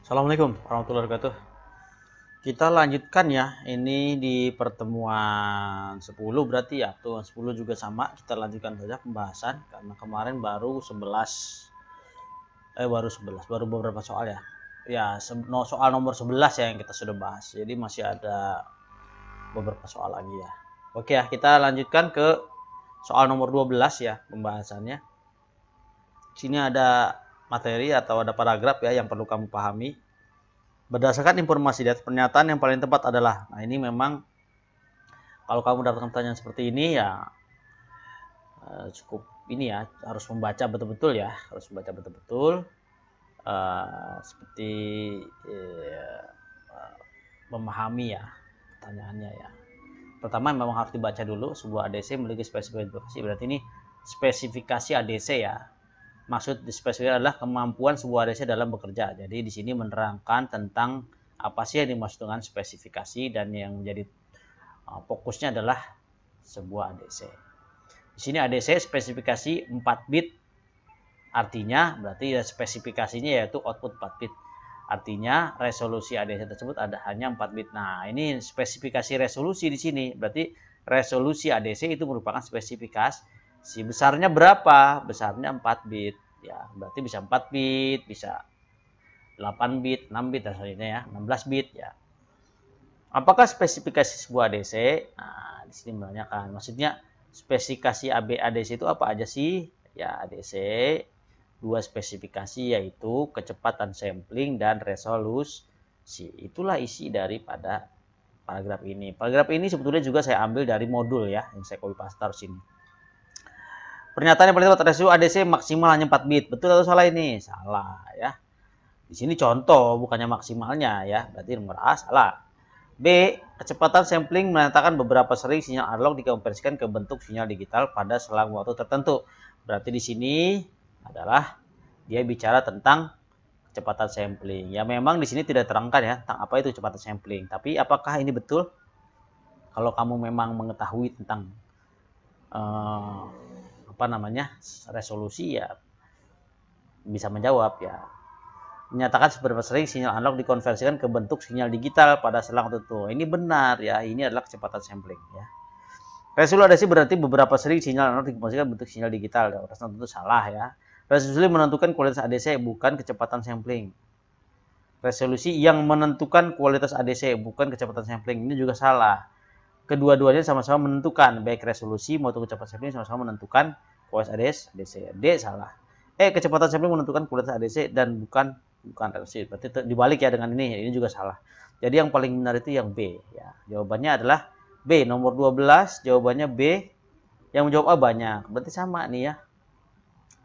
Assalamualaikum warahmatullahi wabarakatuh. Kita lanjutkan ya. Ini di pertemuan 10 berarti ya. Tuh 10 juga sama. Kita lanjutkan saja pembahasan karena kemarin baru 11 baru beberapa soal ya. Ya, soal nomor 11 ya yang kita sudah bahas. Jadi masih ada beberapa soal lagi ya. Oke ya, kita lanjutkan ke soal nomor 12 ya pembahasannya. Sini ada materi atau ada paragraf ya yang perlu kamu pahami. Berdasarkan informasi di atas pernyataan yang paling tepat adalah, nah ini memang kalau kamu dapatkan pertanyaan seperti ini ya cukup ini ya, harus membaca betul-betul ya, harus membaca betul-betul seperti memahami ya pertanyaannya ya. Pertama memang harus dibaca dulu, sebuah ADC memiliki spesifikasi, berarti ini spesifikasi ADC ya. Maksud spesifik adalah kemampuan sebuah ADC dalam bekerja. Jadi di sini menerangkan tentang apa sih yang dimaksud dengan spesifikasi dan yang menjadi fokusnya adalah sebuah ADC. Di sini ADC spesifikasi 4 bit, artinya berarti spesifikasinya yaitu output 4 bit. Artinya resolusi ADC tersebut ada hanya 4 bit. Nah, ini spesifikasi resolusi di sini. Berarti resolusi ADC itu merupakan spesifikasi. Besarnya berapa? Besarnya 4 bit. Ya, berarti bisa 4 bit, bisa 8 bit, 6 bit dan sebagainya ya, 16 bit ya. Apakah spesifikasi sebuah ADC? Nah, di sini menanyakan. Maksudnya spesifikasi ADC itu apa aja sih? Ya, ADC dua spesifikasi yaitu kecepatan sampling dan resolusi. Itulah isi daripada paragraf ini. Paragraf ini sebetulnya juga saya ambil dari modul ya, yang saya copy paste taruh sini. Pernyataan yang paling tepat, resolusi ADC maksimal hanya 4 bit. Betul atau salah ini? Salah ya. Di sini contoh bukannya maksimalnya ya. Berarti nomor A salah. B, kecepatan sampling menandakan beberapa sering sinyal analog dikonversikan ke bentuk sinyal digital pada selang waktu tertentu. Berarti di sini adalah dia bicara tentang kecepatan sampling. Ya memang di sini tidak terangkan ya tentang apa itu kecepatan sampling. Tapi apakah ini betul? Kalau kamu memang mengetahui tentang resolusi ya bisa menjawab ya. Menyatakan seberapa sering sinyal analog dikonversikan ke bentuk sinyal digital pada selang tertentu. Ini benar ya, ini adalah kecepatan sampling ya. Resolusi berarti beberapa sering sinyal analog dikonversikan ke bentuk sinyal digital. Ya, tentu salah ya. Resolusi menentukan kualitas ADC bukan kecepatan sampling. Resolusi yang menentukan kualitas ADC bukan kecepatan sampling. Ini juga salah. Kedua-duanya sama-sama menentukan, baik resolusi maupun kecepatan sampling sama-sama menentukan kualitas ADC. D salah. Kecepatan sampling menentukan kualitas ADC dan bukan resolusi. Berarti dibalik ya dengan ini juga salah. Jadi yang paling benar itu yang B ya. Jawabannya adalah B, nomor 12, jawabannya B. Yang menjawab A banyak. Berarti sama nih ya.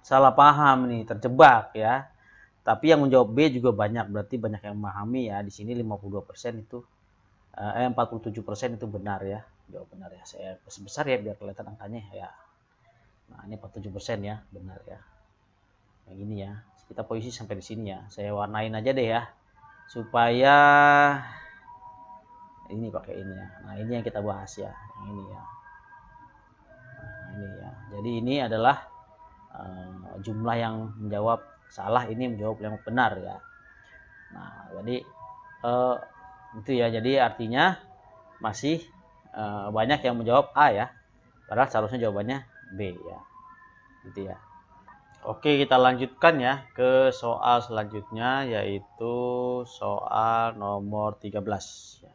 Salah paham nih, terjebak ya. Tapi yang menjawab B juga banyak, berarti banyak yang memahami ya. Di sini 52% itu 47% itu benar ya, jawab benar ya. Saya besar ya biar kelihatan angkanya ya. Nah ini 47% ya, benar ya. Yang ini ya, kita posisi sampai di sini ya. Saya warnain aja deh ya, supaya ini pakai ini ya. Nah ini yang kita bahas ya, yang ini ya. Nah ini ya. Jadi ini adalah jumlah yang menjawab salah, ini menjawab yang benar ya. Nah jadi itu ya, jadi artinya masih banyak yang menjawab A ya, padahal seharusnya jawabannya B ya, gitu ya. Oke, kita lanjutkan ya ke soal selanjutnya, yaitu soal nomor 13 ya.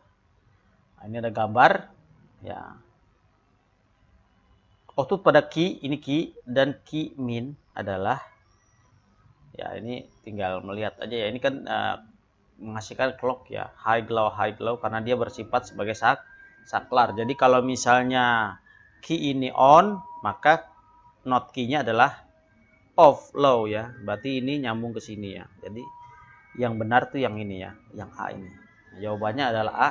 Nah, ini ada gambar ya. Output pada key, ini key dan key min adalah ya, ini tinggal melihat aja ya, ini kan menghasilkan clock ya, high glow karena dia bersifat sebagai saklar. Jadi kalau misalnya key ini on, maka not key-nya adalah off low ya. Berarti ini nyambung ke sini ya. Jadi yang benar tuh yang ini ya, yang A ini. Nah, jawabannya adalah A.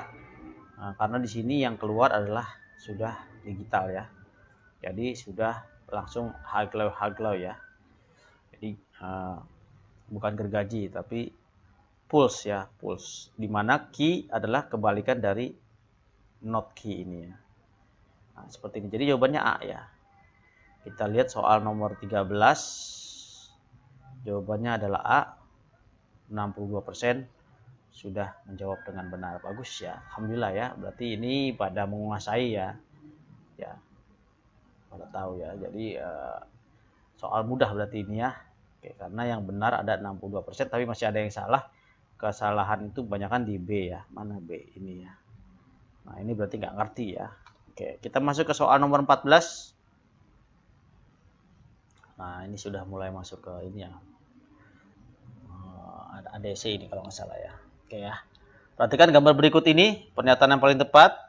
Nah, karena di sini yang keluar adalah sudah digital ya. Jadi sudah langsung high glow ya. Jadi bukan gergaji tapi pulse ya, pulse. Dimana key adalah kebalikan dari not key ini ya. Nah, seperti ini. Jadi jawabannya A ya. Kita lihat soal nomor 13. Jawabannya adalah A. 62%. sudah menjawab dengan benar. Bagus ya, alhamdulillah ya. Berarti ini pada menguasai ya. Ya, pada tahu ya. Jadi soal mudah berarti ini ya. Oke, karena yang benar ada 62%, tapi masih ada yang salah. Kesalahan itu kebanyakan di B ya. Mana B ini ya. Nah, ini berarti nggak ngerti ya. Oke, kita masuk ke soal nomor 14. Nah, ini sudah mulai masuk ke ini ya. Ada ADC ini kalau nggak salah ya. Oke ya. Perhatikan gambar berikut ini, pernyataan yang paling tepat.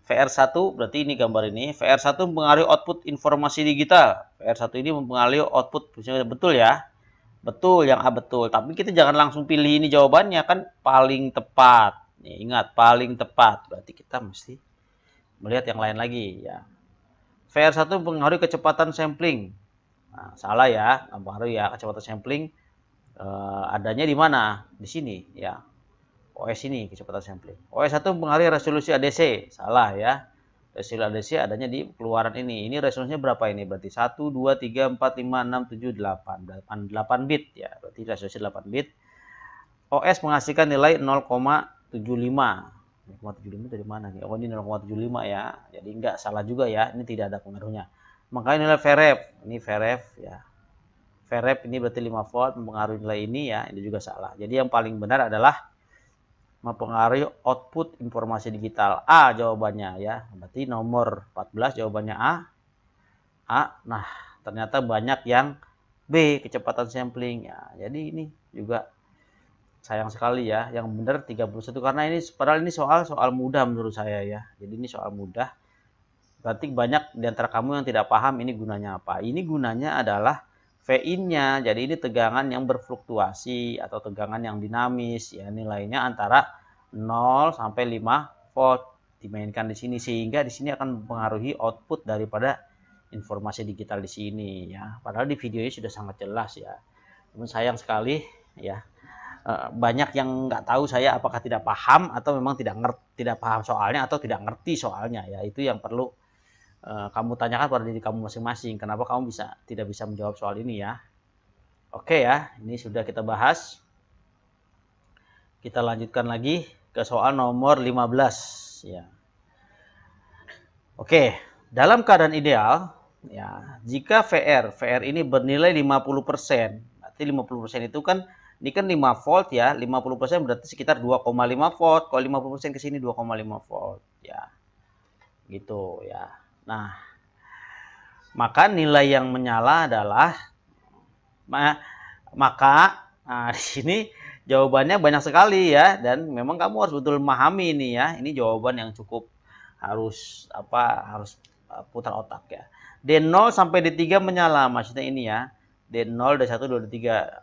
VR1 berarti ini gambar ini. VR1 mempengaruhi output informasi digital. VR1 ini mempengaruhi output, betul ya. Betul, yang A betul. Tapi kita jangan langsung pilih ini jawabannya, kan paling tepat. Nih, ingat, paling tepat. Berarti kita mesti melihat yang lain lagi ya. VR1 mempengaruhi kecepatan sampling. Nah, salah ya, mempengaruhi ya kecepatan sampling. Adanya di mana? Di sini ya. OS ini kecepatan sampling. OS1 mempengaruhi resolusi ADC. Salah ya. Resolusi ADC adanya di keluaran ini. Ini resolusinya berapa ini? Berarti 1, 2, 3, 4, 5, 6, 7, 8. 8 bit ya. Berarti resolusi 8 bit. OS menghasilkan nilai 0,75. 0,75 dari mana nih? Oh, ini 0,75 ya. Jadi enggak salah juga ya. Ini tidak ada pengaruhnya. Makanya nilai VREF. Ini VREF ya. VREF ini berarti 5 volt mempengaruhi nilai ini ya. Ini juga salah. Jadi yang paling benar adalah mempengaruhi output informasi digital. A jawabannya ya. Berarti nomor 14 jawabannya A. Nah, ternyata banyak yang B, kecepatan sampling ya. Jadi ini juga sayang sekali ya. Yang benar 31 karena ini padahal ini soal mudah menurut saya ya. Jadi ini soal mudah. Berarti banyak di antara kamu yang tidak paham ini gunanya apa. Ini gunanya adalah V-in-nya, jadi ini tegangan yang berfluktuasi atau tegangan yang dinamis ya, nilainya antara 0 sampai 5 volt dimainkan di sini, sehingga di sini akan mempengaruhi output daripada informasi digital di sini ya. Padahal di videonya sudah sangat jelas ya. Namun sayang sekali ya, banyak yang nggak tahu saya apakah tidak paham atau memang tidak paham soalnya atau tidak ngerti soalnya ya. Itu yang perlu kamu tanyakan pada diri kamu masing-masing, kenapa kamu tidak bisa menjawab soal ini ya. Oke ya, ini sudah kita bahas. Kita lanjutkan lagi ke soal nomor 15 ya. Oke, dalam keadaan ideal ya, jika VR ini bernilai 50%, berarti 50% itu kan ini kan 5 volt ya, 50% berarti sekitar 2,5 volt. Kalau 50% ke sini 2,5 volt ya. Gitu ya. Nah, maka nilai yang menyala adalah di sini jawabannya banyak sekali ya, dan memang kamu harus betul memahami ini ya. Ini jawaban yang cukup harus putar otak ya. D0 sampai D3 menyala, maksudnya ini ya. D0, D1, D2, D3.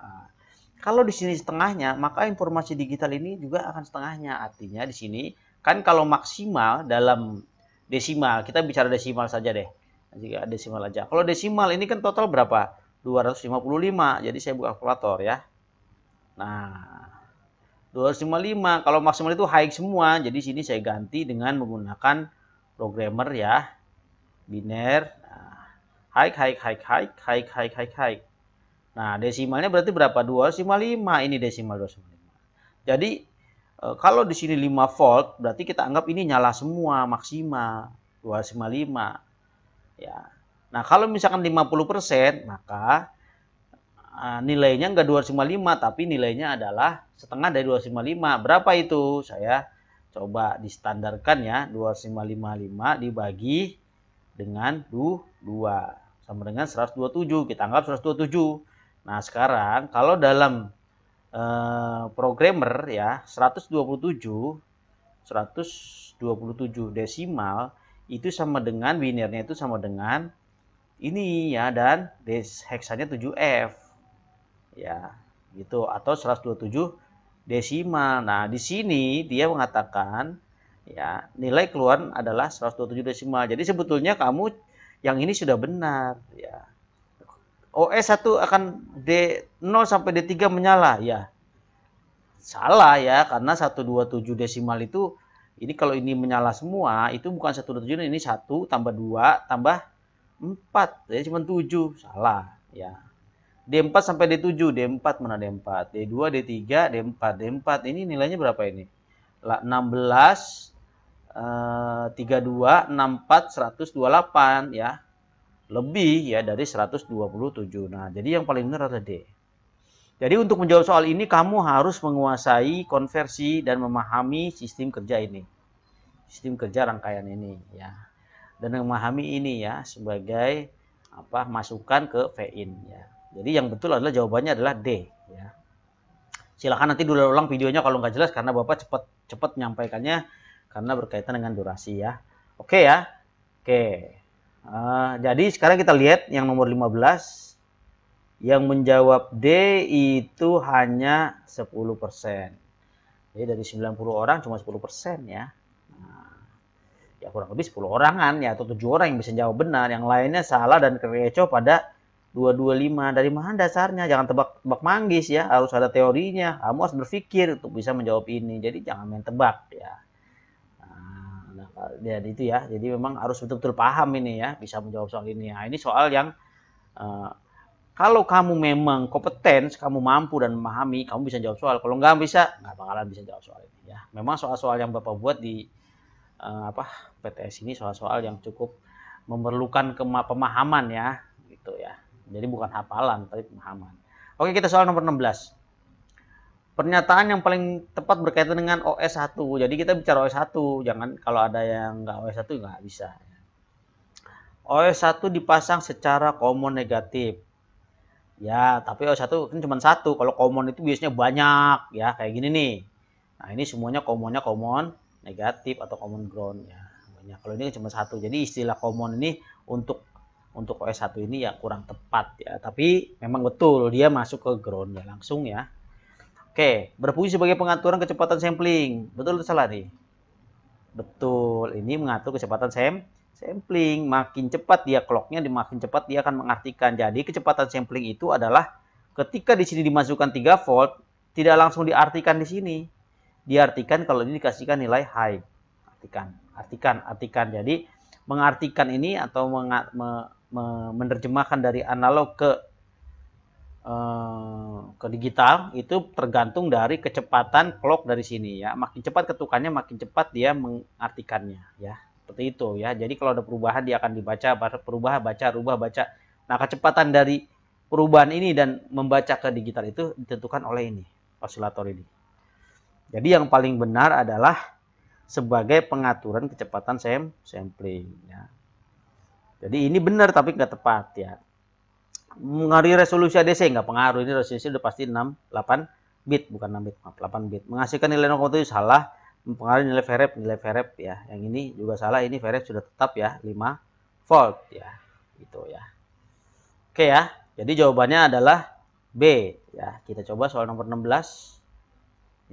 Kalau di sini setengahnya, maka informasi digital ini juga akan setengahnya. Artinya di sini kan kalau maksimal dalam desimal, kita bicara desimal saja deh. Jika desimal aja. Kalau desimal ini kan total berapa? 255. Jadi saya buka kalkulator ya. Nah, 255. Kalau maksimal itu high semua. Jadi sini saya ganti dengan menggunakan programmer ya. Biner. Nah, high. Nah, desimalnya berarti berapa? 255. Ini desimal 255. Jadi kalau di sini 5 volt, berarti kita anggap ini nyala semua, maksimal 255. Ya. Nah, kalau misalkan 50%, maka nilainya enggak 255, tapi nilainya adalah setengah dari 255. Berapa itu? Saya coba distandarkan ya, 2555 dibagi dengan 2 sama dengan 127. Kita anggap 127. Nah, sekarang kalau dalam programmer ya 127 desimal itu sama dengan binernya itu sama dengan ini ya, dan heksanya 7F ya gitu, atau 127 desimal. Nah, di sini dia mengatakan ya nilai keluar adalah 127 desimal. Jadi sebetulnya kamu yang ini sudah benar ya. OS1 akan D0 sampai D3 menyala ya. Salah ya, karena 127 desimal itu ini kalau ini menyala semua itu bukan 127, ini 1 tambah 2 tambah 4 ya, cuma 7. Salah ya. D4 sampai D7, D4 mana D4, D2, D3, D4, D4 ini nilainya berapa ini? 16, 32, 64, 128 ya. Lebih ya dari 127. Nah, jadi yang paling benar adalah D. Jadi untuk menjawab soal ini kamu harus menguasai konversi dan memahami sistem kerja ini. Sistem kerja rangkaian ini ya. Dan memahami ini ya sebagai masukan ke VIN ya. Jadi yang betul adalah jawabannya adalah D ya. Silakan nanti diulang videonya kalau nggak jelas karena Bapak cepat menyampaikannya karena berkaitan dengan durasi ya. Oke ya. Oke. Jadi sekarang kita lihat yang nomor 15. Yang menjawab D itu hanya 10%. Jadi dari 90 orang cuma 10% ya. Nah, ya kurang lebih 10 orangan ya atau 7 orang yang bisa jawab benar. Yang lainnya salah dan kerecoh pada 225. Dari mana dasarnya? Jangan tebak-tebak manggis ya. Harus ada teorinya. Kamu harus berpikir untuk bisa menjawab ini. Jadi jangan main tebak ya. Nah, itu ya. Jadi memang harus betul-betul paham ini ya. Bisa menjawab soal ini. Nah, ini soal yang kalau kamu memang kompeten, kamu mampu dan memahami, kamu bisa jawab soal. Kalau nggak bisa, nggak bakalan bisa jawab soal ini. Ya, memang soal-soal yang Bapak buat di PTS ini soal-soal yang cukup memerlukan pemahaman ya, gitu ya. Jadi bukan hafalan, tapi pemahaman. Oke, kita soal nomor 16. Pernyataan yang paling tepat berkaitan dengan OS1. Jadi kita bicara OS1, jangan kalau ada yang nggak OS1 nggak bisa. OS1 dipasang secara common negatif. Ya, tapi OS1 kan cuma satu. Kalau common itu biasanya banyak ya, kayak gini nih. Nah, ini semuanya commonnya common negatif atau common ground ya. Banyak. Kalau ini cuma satu. Jadi istilah common ini untuk OS1 ini ya kurang tepat ya. Tapi memang betul dia masuk ke ground ya langsung ya. Oke, berfungsi sebagai pengaturan kecepatan sampling. Betul atau salah nih? Betul. Ini mengatur kecepatan sampling, makin cepat dia clocknya, makin cepat dia akan mengartikan. Jadi kecepatan sampling itu adalah ketika di sini dimasukkan 3 volt, tidak langsung diartikan di sini. Diartikan kalau ini dikasihkan nilai high. Artikan. Jadi mengartikan ini atau menerjemahkan dari analog ke digital itu tergantung dari kecepatan clock dari sini ya. Makin cepat ketukannya, makin cepat dia mengartikannya ya. Seperti itu ya. Jadi kalau ada perubahan dia akan dibaca, rubah, baca. Nah, kecepatan dari perubahan ini dan membaca ke digital itu ditentukan oleh ini, osilator ini. Jadi yang paling benar adalah sebagai pengaturan kecepatan sampling ya. Jadi ini benar tapi nggak tepat ya. Mengaruhi resolusi ADC nggak pengaruh, ini resolusi udah pasti 8 bit, bukan 6 bit, 8 bit. Menghasilkan nilai 0,7 salah. Mempengaruhi nilai VREF ya. Yang ini juga salah, ini VREF sudah tetap ya 5 volt ya. Gitu ya. Oke ya. Jadi jawabannya adalah B ya. Kita coba soal nomor 16.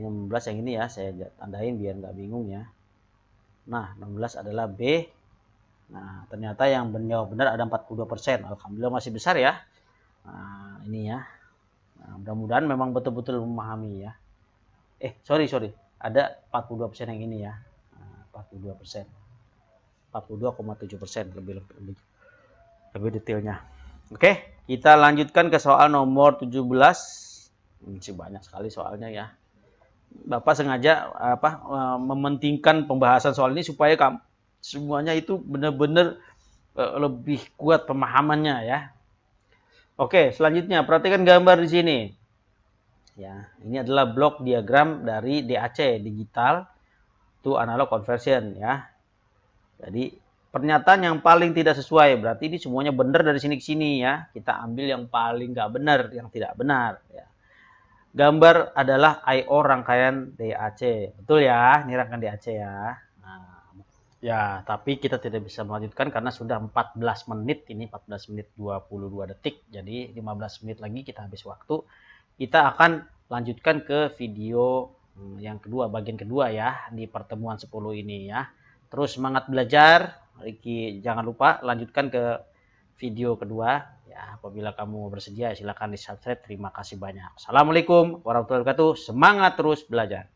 Ini 16 yang ini ya, saya tandain biar nggak bingung ya. Nah, 16 adalah B. Nah, ternyata yang menjawab benar ada 42%. Alhamdulillah masih besar ya. Nah, ini ya. Nah, mudah-mudahan memang betul-betul memahami ya. Sorry. Ada 42% yang ini ya. 42%. 42,7% lebih detailnya. Oke, kita lanjutkan ke soal nomor 17. Masih banyak sekali soalnya ya. Bapak sengaja mementingkan pembahasan soal ini supaya semuanya itu benar-benar lebih kuat pemahamannya ya. Oke, selanjutnya perhatikan gambar di sini. Ya, ini adalah blok diagram dari DAC, digital to analog conversion ya. Jadi pernyataan yang paling tidak sesuai berarti ini semuanya benar dari sini ke sini ya. Kita ambil yang paling nggak benar, yang tidak benar ya. Gambar adalah I/O rangkaian DAC. Betul ya, ini rangkaian DAC ya. Nah, ya, tapi kita tidak bisa melanjutkan karena sudah 14 menit, ini 14 menit 22 detik. Jadi 15 menit lagi kita habis waktu. Kita akan lanjutkan ke video yang kedua, bagian kedua ya, di pertemuan 10 ini ya. Terus semangat belajar. Riki, jangan lupa lanjutkan ke video kedua. Ya, apabila kamu bersedia silakan di subscribe. Terima kasih banyak. Assalamualaikum warahmatullahi wabarakatuh. Semangat terus belajar.